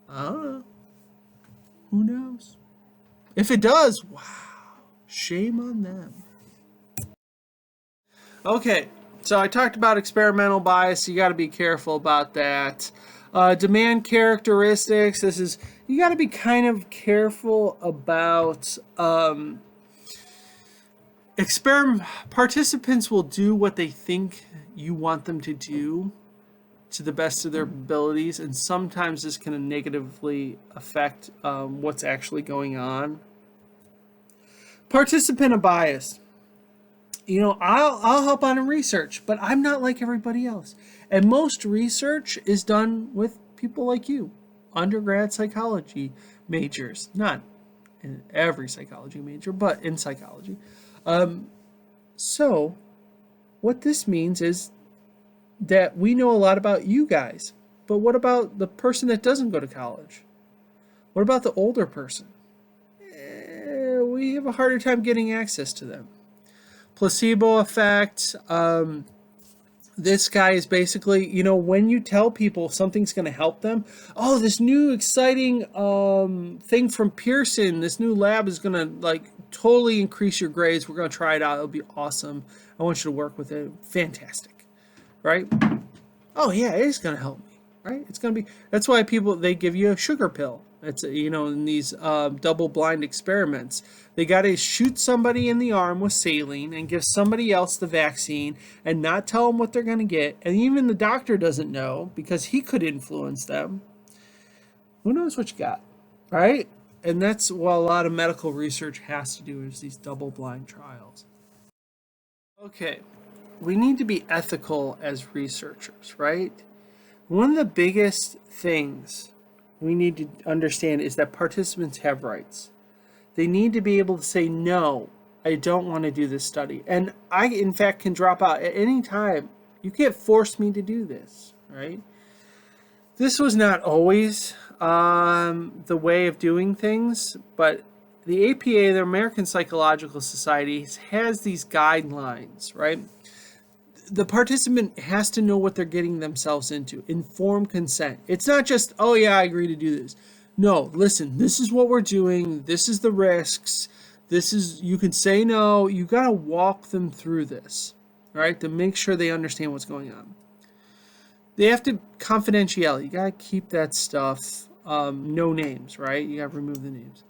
I don't know. Who knows? If it does, wow, shame on them. Okay. So I talked about experimental bias. You got to be careful about that. Demand characteristics. You got to be kind of careful about participants will do what they think you want them to do to the best of their abilities, and sometimes this can negatively affect what's actually going on. Participant bias. I'll help on in research, but I'm not like everybody else. And most research is done with people like you, undergrad psychology majors, not in every psychology major, but in psychology. So what this means is that we know a lot about you guys, but what about the person that doesn't go to college? What about the older person? We have a harder time getting access to them. Placebo effect. This guy is basically, when you tell people something's going to help them, oh, this new exciting thing from Pearson, this new lab is going to totally increase your grades. We're going to try it out. It'll be awesome. I want you to work with it. Fantastic. Right? Oh, yeah, it is going to help me. Right? It's going to be, that's why they give you a sugar pill. It's, in these double-blind experiments. They got to shoot somebody in the arm with saline and give somebody else the vaccine and not tell them what they're going to get. And even the doctor doesn't know because he could influence them. Who knows what you got, right? And that's what a lot of medical research has to do is these double-blind trials. Okay, we need to be ethical as researchers, right? One of the biggest things we need to understand is that participants have rights. They need to be able to say, no, I don't want to do this study. And I, in fact, can drop out at any time. You can't force me to do this, right? This was not always the way of doing things, but the APA, the American Psychological Society, has these guidelines, right? The participant has to know what they're getting themselves into. Informed consent. It's not just, oh yeah, I agree to do this. No, listen, this is what we're doing. This is the risks. You can say no. You got to walk them through this, right? To make sure they understand what's going on. They have to, confidentiality. You got to keep that stuff, no names, right? You got to remove the names.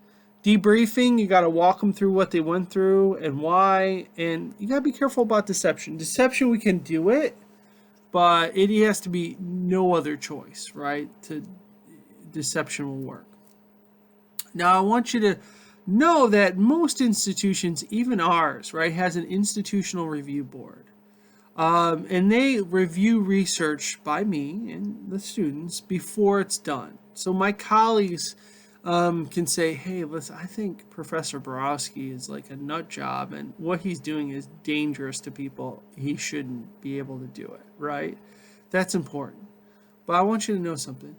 Debriefing, you got to walk them through what they went through and why, and you got to be careful about deception. Deception, we can do it, but it has to be no other choice, right? deception will work. Now, I want you to know that most institutions, even ours, right, has an institutional review board. And they review research by me and the students before it's done. So my colleagues can say, hey, listen, I think Professor Borowski is like a nut job, and what he's doing is dangerous to people. He shouldn't be able to do it, right? That's important. But I want you to know something.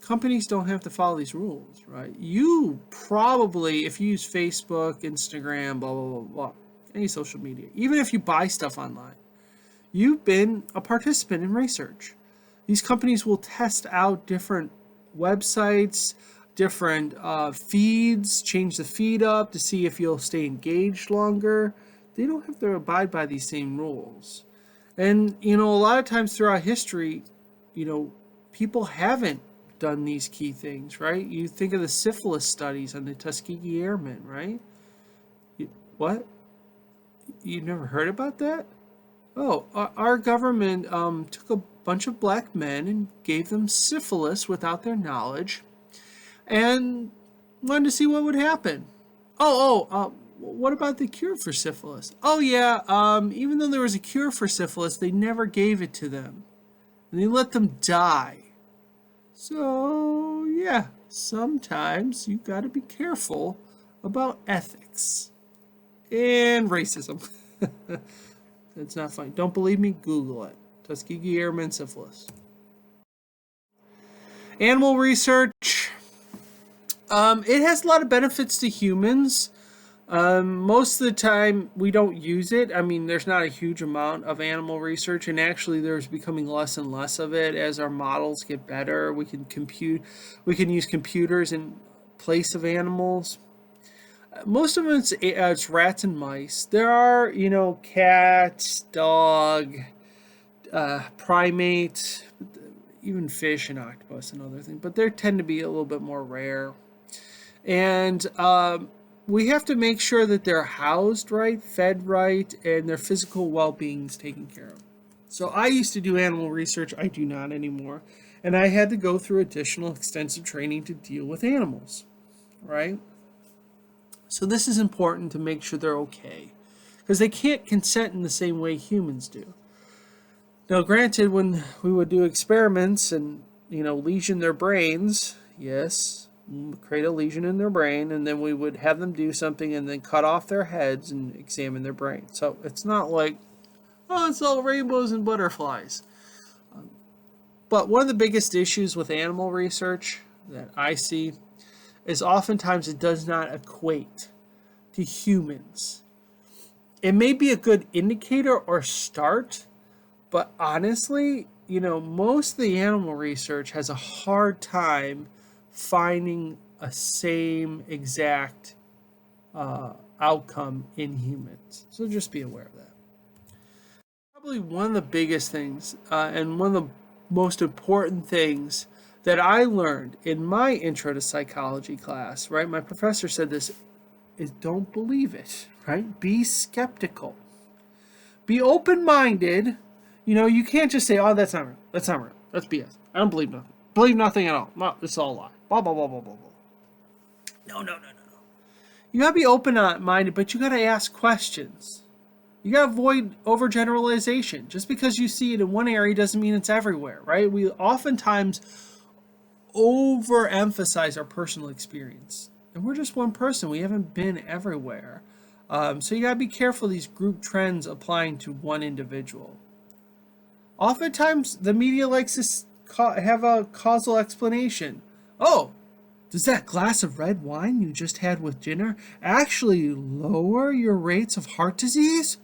Companies don't have to follow these rules, right? You probably, if you use Facebook, Instagram, blah, blah, blah, blah, any social media, even if you buy stuff online, you've been a participant in research. These companies will test out different websites, different feeds, change the feed up to see if you'll stay engaged longer. They don't have to abide by these same rules. And, a lot of times throughout history, people haven't done these key things, right? You think of the syphilis studies on the Tuskegee Airmen, right? What? You never heard about that? Oh, our government took a bunch of black men and gave them syphilis without their knowledge and wanted to see what would happen. What about the cure for syphilis? Oh, yeah, even though there was a cure for syphilis, they never gave it to them. And they let them die. So, yeah, sometimes you got to be careful about ethics and racism. That's not fine. Don't believe me? Google it. Tuskegee Airmen syphilis. Animal research. It has a lot of benefits to humans. Most of the time, we don't use it. I mean, there's not a huge amount of animal research, and actually, there's becoming less and less of it as our models get better. We can use computers in place of animals. Most of it's rats and mice. There are, cats, dog, primate, even fish and octopus and other things, but they tend to be a little bit more rare. And we have to make sure that they're housed right, fed right, and their physical well-being is taken care of. So I used to do animal research. I do not anymore. And I had to go through additional extensive training to deal with animals, right? So this is important to make sure they're okay, because they can't consent in the same way humans do. Now, granted, when we would do experiments and, lesion their brains, yes, create a lesion in their brain, and then we would have them do something and then cut off their heads and examine their brain. So it's not like, oh, it's all rainbows and butterflies. But one of the biggest issues with animal research that I see is oftentimes it does not equate to humans. It may be a good indicator or start, but honestly, most of the animal research has a hard time finding a same exact outcome in humans. So just be aware of that. Probably one of the biggest things and one of the most important things that I learned in my intro to psychology class, right? My professor said this, is don't believe it, right? Be skeptical. Be open-minded. You can't just say, oh, that's not real. That's not real. That's BS. I don't believe nothing. Believe nothing at all. No, it's all a lie. Blah, blah, blah, blah, blah, blah. No. You gotta be open-minded, but you gotta ask questions. You gotta avoid overgeneralization. Just because you see it in one area doesn't mean it's everywhere, right? We oftentimes overemphasize our personal experience. And we're just one person. We haven't been everywhere. So you gotta be careful these group trends applying to one individual. Oftentimes, the media likes to have a causal explanation. Oh, does that glass of red wine you just had with dinner actually lower your rates of heart disease?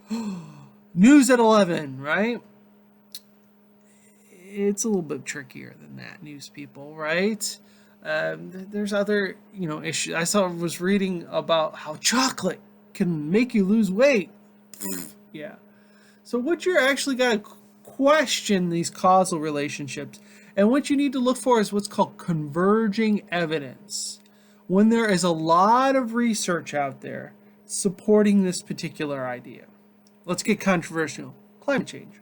News at 11, right? It's a little bit trickier than that, news people, right? There's other, issues. I was reading about how chocolate can make you lose weight. Yeah. So what you're actually got to question these causal relationships, and what you need to look for is what's called converging evidence. When there is a lot of research out there supporting this particular idea. Let's get controversial. Climate change.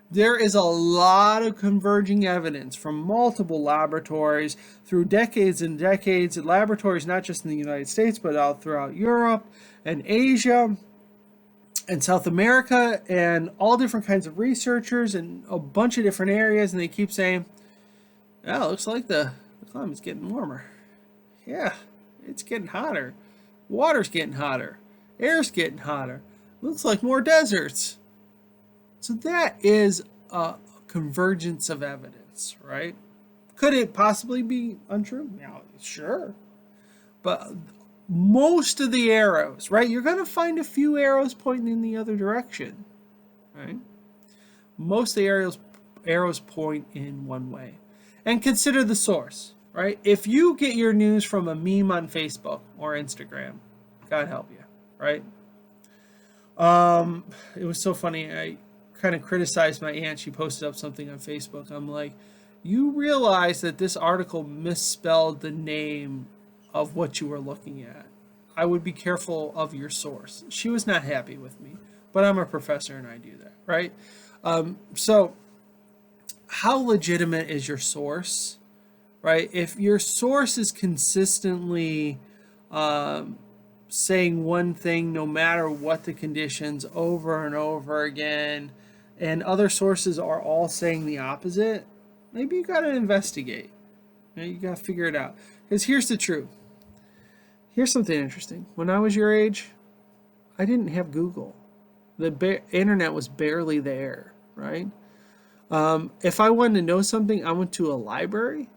There is a lot of converging evidence from multiple laboratories through decades and decades. Laboratories not just in the United States, but out throughout Europe and Asia and South America, and all different kinds of researchers in a bunch of different areas. And they keep saying, "Oh, it looks like the climate's getting warmer. Yeah, it's getting hotter. Water's getting hotter. Air's getting hotter. Looks like more deserts." So that is a convergence of evidence, right? Could it possibly be untrue? Yeah, sure. But most of the arrows, right? You're going to find a few arrows pointing in the other direction, right? Most of the arrows point in one way. And consider the source, right? If you get your news from a meme on Facebook or Instagram, God help you, right? It was so funny. I kind of criticized my aunt. She posted up something on Facebook. I'm like, you realize that this article misspelled the name of what you were looking at. I would be careful of your source. She was not happy with me, but I'm a professor and I do that, right? So how legitimate is your source, right? If your source is consistently saying one thing no matter what the conditions over and over again, and other sources are all saying the opposite, maybe you got to investigate. You got to figure it out. Because here's the truth. Here's something interesting. When I was your age, I didn't have Google. The internet was barely there, right? If I wanted to know something, I went to a library.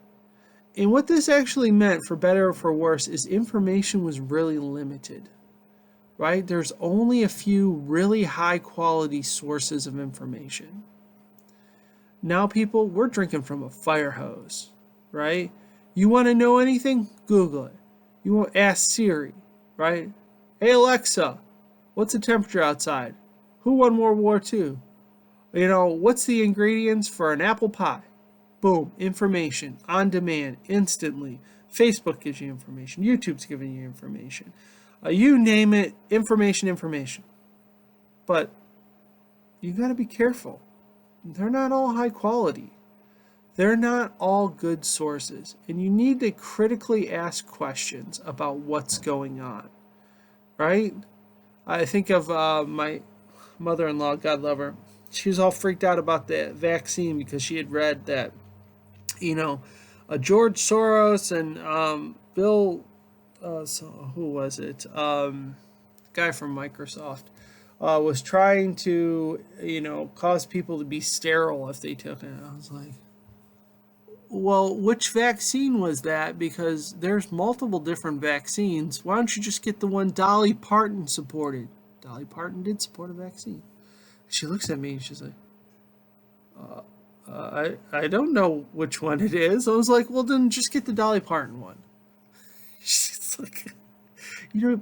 And what this actually meant, for better or for worse, is information was really limited, right? There's only a few really high quality sources of information. Now, people, we're drinking from a fire hose, right? You want to know anything? Google it. You want to ask Siri, right? Hey, Alexa, what's the temperature outside? Who won World War II? You know, what's the ingredients for an apple pie? Boom, information on demand, instantly. Facebook gives you information. YouTube's giving you information. You name it, information. But you got to be careful. They're not all high quality. They're not all good sources. And you need to critically ask questions about what's going on, right? I think of my mother-in-law, God love her. She was all freaked out about the vaccine because she had read that, George Soros and Bill, so who was it? Guy from Microsoft was trying to, cause people to be sterile if they took it. I was like, well, which vaccine was that? Because there's multiple different vaccines. Why don't you just get the one Dolly Parton supported? Dolly Parton did support a vaccine. She looks at me and she's like, I don't know which one it is. I was like, well, then just get the Dolly Parton one. She's like,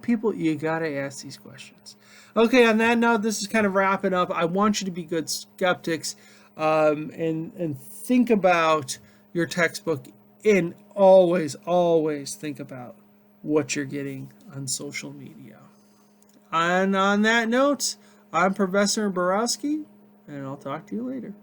people, you gotta ask these questions. Okay, on that note, this is kind of wrapping up. I want you to be good skeptics, and think about your textbook, and always think about what you're getting on social media. And on that note, I'm Professor Borowski, and I'll talk to you later.